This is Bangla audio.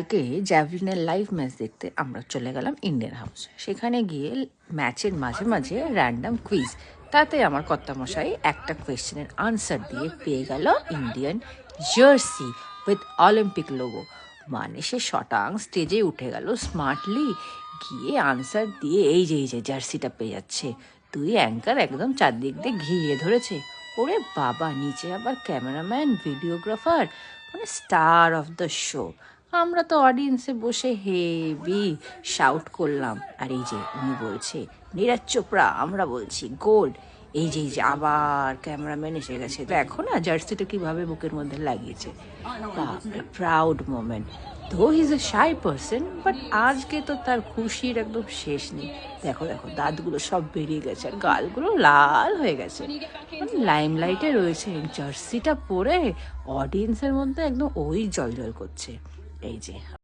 কালকে জ্যাভলিনের লাইভ ম্যাচ দেখতে আমরা চলে গেলাম ইন্ডিয়ান হাউস। সেখানে গিয়ে ম্যাচের মাঝে মাঝে র্যান্ডাম কুইজ, তাতে আমার কর্তামশাই একটা কোয়েশ্চেনের আনসার দিয়ে পেয়ে গেল Indian jersey with Olympic logo. মানে সে শটাং স্টেজে উঠে গেল স্মার্টলি, গিয়ে আনসার দিয়ে এই যে জার্সিটা পেয়ে যাচ্ছে। দুই অ্যাঙ্কার একদম চারদিক দিয়ে ঘিরে ধরেছে। ওরে বাবা, নিচে আবার ক্যামেরাম্যান, ভিডিওগ্রাফার, মানে স্টার অফ দ্য শো। আমরা তো অডিয়েন্সে বসে হেভি শাউট করলাম। আর এই যে উনি বলছে নীরজ চোপড়া, আমরা বলছি গোল্ড। এই যে আবার ক্যামেরাম্যান এসে গেছে। দেখো না জার্সিটা কিভাবে বুকের মধ্যে লাগিয়েছে। Proud moment. তো he is a shy person, but আজকে তো তার খুশির একদম শেষ নেই। দেখো দেখো, দাঁতগুলো সব বেরিয়ে গেছে আর গালগুলো লাল হয়ে গেছে। লাইমলাইটে রয়েছে, জার্সিটা পরে অডিয়েন্সের মধ্যে একদম ওই জল জল করছে। এই যে